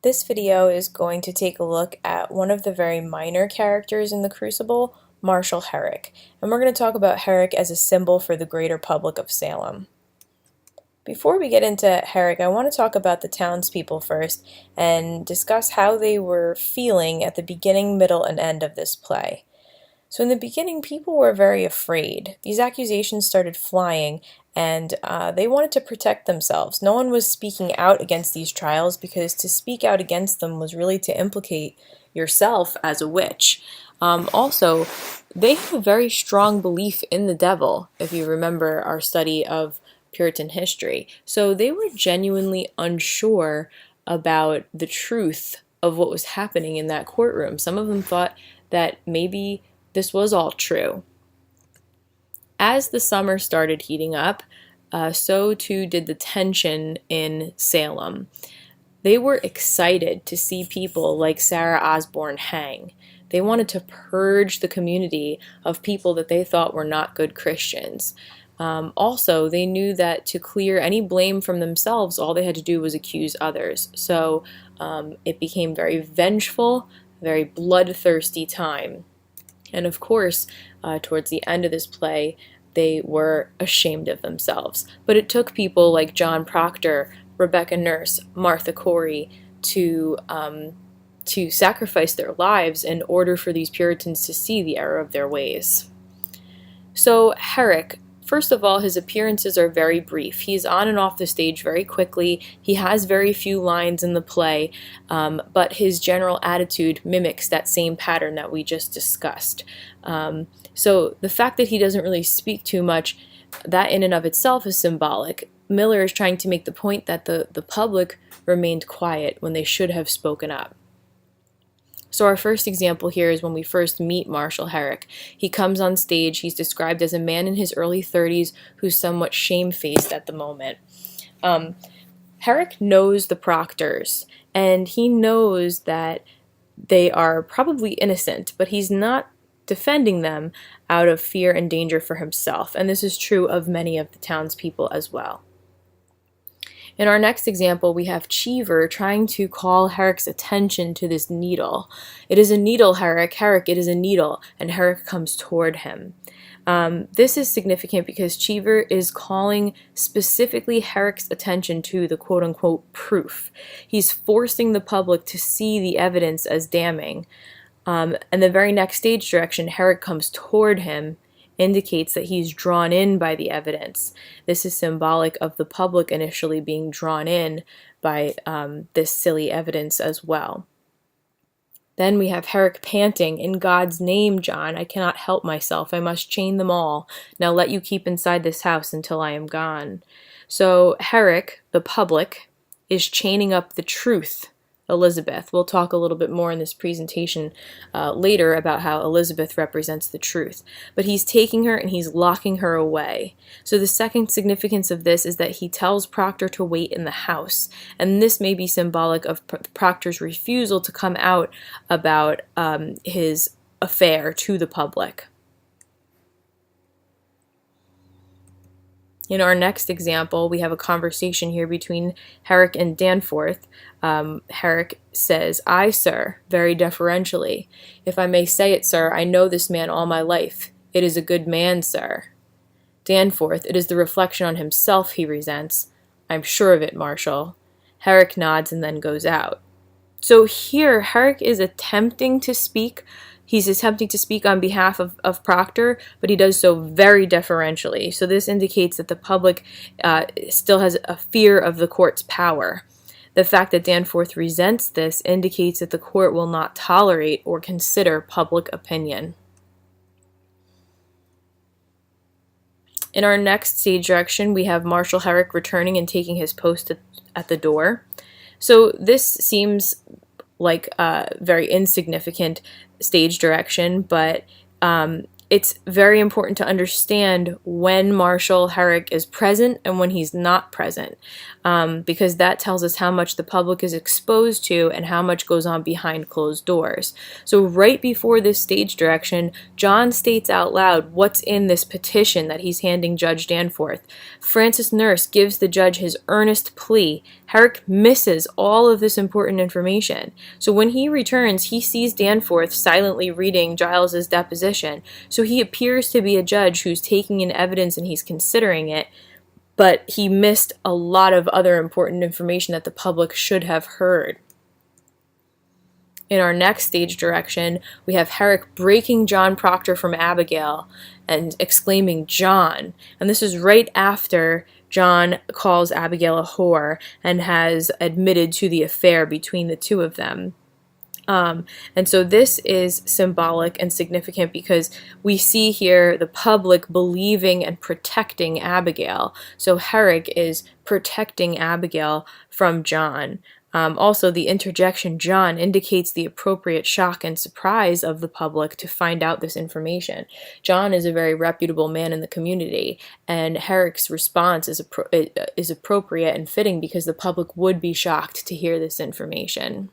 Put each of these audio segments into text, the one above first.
This video is going to take a look at one of the very minor characters in the Crucible, Marshal Herrick, and we're going to talk about Herrick as a symbol for the greater public of Salem. Before we get into Herrick, I want to talk about the townspeople first and discuss how they were feeling at the beginning, middle, and end of this play. So in the beginning, people were very afraid. These accusations started flying, and they wanted to protect themselves. No one was speaking out against these trials because to speak out against them was really to implicate yourself as a witch. Also, they have a very strong belief in the devil, if you remember our study of Puritan history. So they were genuinely unsure about the truth of what was happening in that courtroom. Some of them thought that maybe this was all true. As the summer started heating up, so too did the tension in Salem. They were excited to see people like Sarah Osborne hang. They wanted to purge the community of people that they thought were not good Christians. Also, they knew that to clear any blame from themselves, all they had to do was accuse others. So it became very vengeful, very bloodthirsty time. And of course, towards the end of this play, they were ashamed of themselves. But it took people like John Proctor, Rebecca Nurse, Martha Corey to sacrifice their lives in order for these Puritans to see the error of their ways. So Herrick, first of all, his appearances are very brief. He's on and off the stage very quickly. He has very few lines in the play, but his general attitude mimics that same pattern that we just discussed. So the fact that he doesn't really speak too much, that in and of itself is symbolic. Miller is trying to make the point that the public remained quiet when they should have spoken up. So our first example here is when we first meet Marshal Herrick. He comes on stage. He's described as a man in his early 30s who's somewhat shamefaced at the moment. Herrick knows the Proctors, and he knows that they are probably innocent, but he's not defending them out of fear and danger for himself, and this is true of many of the townspeople as well. In our next example, we have Cheever trying to call Herrick's attention to this needle. It is a needle, Herrick. Herrick, it is a needle. And Herrick comes toward him. This is significant because Cheever is calling specifically Herrick's attention to the quote-unquote proof. He's forcing the public to see the evidence as damning. And the very next stage direction, Herrick comes toward him, indicates that he's drawn in by the evidence. This is symbolic of the public initially being drawn in by this silly evidence as well. Then we have Herrick panting, "In God's name, John, I cannot help myself. I must chain them all. Now let you keep inside this house until I am gone." So Herrick, the public, is chaining up the truth, Elizabeth. We'll talk a little bit more in this presentation later about how Elizabeth represents the truth. But he's taking her and he's locking her away. So the second significance of this is that he tells Proctor to wait in the house. And this may be symbolic of Proctor's refusal to come out about his affair to the public. In our next example, we have a conversation here between Herrick and Danforth. Herrick says, "I, sir," very deferentially. "If I may say it, sir, I know this man all my life. It is a good man, sir." Danforth, it is the reflection on himself he resents. "I'm sure of it, Marshal." Herrick nods and then goes out. So here, Herrick is attempting to speak. He's attempting to speak on behalf of Proctor, but he does so very deferentially. So this indicates that the public still has a fear of the court's power. The fact that Danforth resents this indicates that the court will not tolerate or consider public opinion. In our next stage direction, we have Marshal Herrick returning and taking his post at the door. So this seems like a very insignificant stage direction, but it's very important to understand when Marshal Herrick is present and when he's not present, because that tells us how much the public is exposed to and how much goes on behind closed doors. So right before this stage direction, John states out loud what's in this petition that he's handing Judge Danforth. Francis Nurse gives the judge his earnest plea. Herrick misses all of this important information. So when he returns, he sees Danforth silently reading Giles's deposition. So he appears to be a judge who's taking in evidence and he's considering it, but he missed a lot of other important information that the public should have heard. In our next stage direction, we have Herrick breaking John Proctor from Abigail and exclaiming, "John!" And this is right after John calls Abigail a whore and has admitted to the affair between the two of them. And so this is symbolic and significant because we see here the public believing and protecting Abigail. So Herrick is protecting Abigail from John. Also, the interjection John indicates the appropriate shock and surprise of the public to find out this information. John is a very reputable man in the community, and Herrick's response is appropriate and fitting because the public would be shocked to hear this information.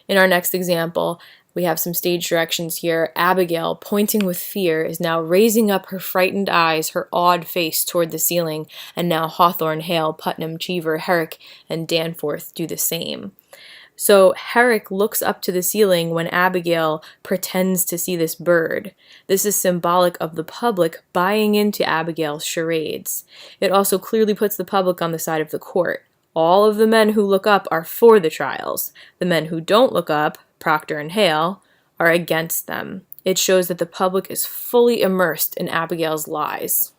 In our next example, we have some stage directions here. Abigail, pointing with fear, is now raising up her frightened eyes, her awed face toward the ceiling, and now Hawthorne, Hale, Putnam, Cheever, Herrick, and Danforth do the same. So Herrick looks up to the ceiling when Abigail pretends to see this bird. This is symbolic of the public buying into Abigail's charades. It also clearly puts the public on the side of the court. All of the men who look up are for the trials. The men who don't look up, Proctor and Hale, are against them. It shows that the public is fully immersed in Abigail's lies.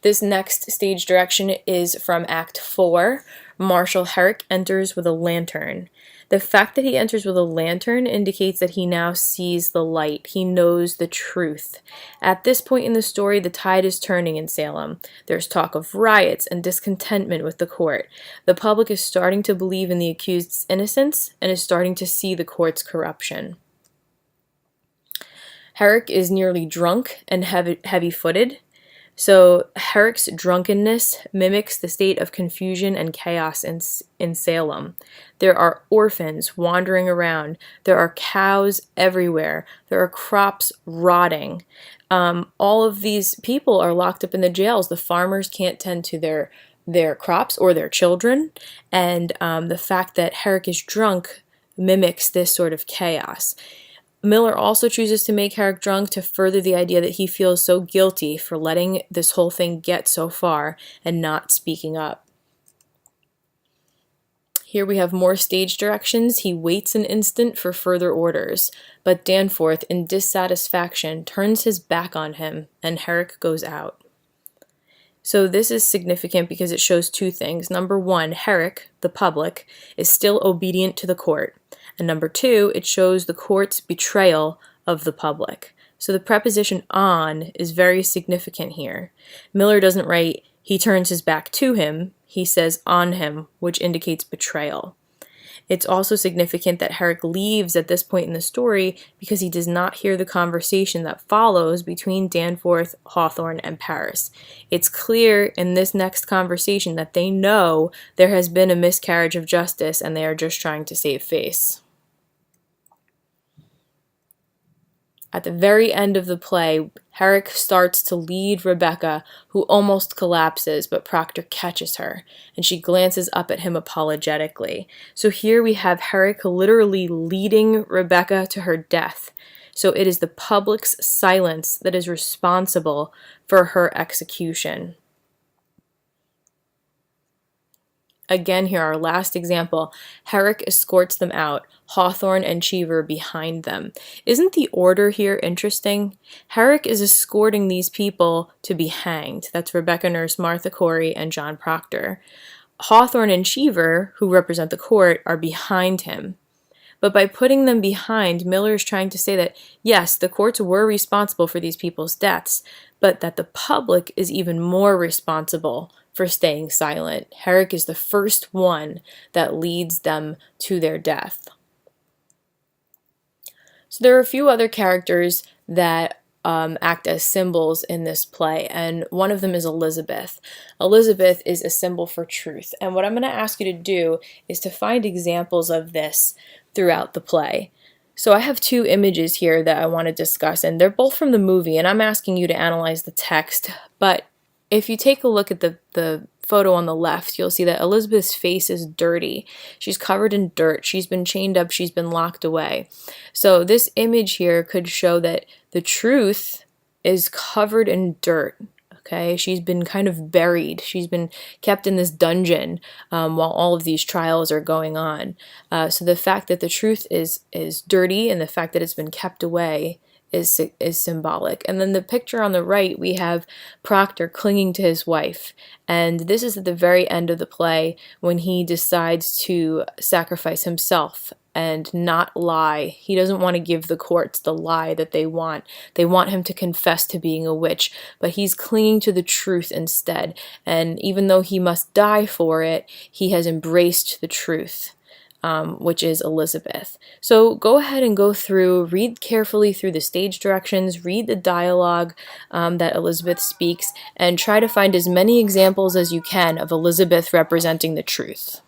This next stage direction is from Act 4. Marshal Herrick enters with a lantern. The fact that he enters with a lantern indicates that he now sees the light. He knows the truth. At this point in the story, the tide is turning in Salem. There's talk of riots and discontentment with the court. The public is starting to believe in the accused's innocence and is starting to see the court's corruption. Herrick is nearly drunk and heavy-footed. So Herrick's drunkenness mimics the state of confusion and chaos in Salem. There are orphans wandering around. There are cows everywhere. There are crops rotting. All of these people are locked up in the jails. The farmers can't tend to their crops or their children. And the fact that Herrick is drunk mimics this sort of chaos. Miller also chooses to make Herrick drunk to further the idea that he feels so guilty for letting this whole thing get so far and not speaking up. Here we have more stage directions. He waits an instant for further orders, but Danforth, in dissatisfaction, turns his back on him, and Herrick goes out. So this is significant because it shows two things. Number one, Herrick, the public, is still obedient to the court. And number two, it shows the court's betrayal of the public. So the preposition on is very significant here. Miller doesn't write, he turns his back to him. He says on him, which indicates betrayal. It's also significant that Herrick leaves at this point in the story because he does not hear the conversation that follows between Danforth, Hawthorne, and Paris. It's clear in this next conversation that they know there has been a miscarriage of justice and they are just trying to save face. At the very end of the play, Herrick starts to lead Rebecca, who almost collapses, but Proctor catches her, and she glances up at him apologetically. So here we have Herrick literally leading Rebecca to her death. So it is the public's silence that is responsible for her execution. Again here, our last example, Herrick escorts them out, Hawthorne and Cheever behind them. Isn't the order here interesting? Herrick is escorting these people to be hanged. That's Rebecca Nurse, Martha Corey, and John Proctor. Hawthorne and Cheever, who represent the court, are behind him. But by putting them behind, Miller is trying to say that, yes, the courts were responsible for these people's deaths, but that the public is even more responsible for staying silent. Herrick is the first one that leads them to their death. So there are a few other characters that act as symbols in this play, and one of them is Elizabeth. Elizabeth is a symbol for truth, and what I'm going to ask you to do is to find examples of this throughout the play. So I have two images here that I want to discuss, and they're both from the movie, and I'm asking you to analyze the text, but if you take a look at the photo on the left, you'll see that Elizabeth's face is dirty. She's covered in dirt. She's been chained up. She's been locked away. So this image here could show that the truth is covered in dirt. Okay, she's been kind of buried. She's been kept in this dungeon while all of these trials are going on. So the fact that the truth is dirty and the fact that it's been kept away is symbolic. And then the picture on the right, we have Proctor clinging to his wife. And this is at the very end of the play when he decides to sacrifice himself and not lie. He doesn't want to give the courts the lie that they want. They want him to confess to being a witch, but he's clinging to the truth instead. And even though he must die for it, he has embraced the truth. Which is Elizabeth. So go ahead and go through, read carefully through the stage directions, read the dialogue that Elizabeth speaks, and try to find as many examples as you can of Elizabeth representing the truth.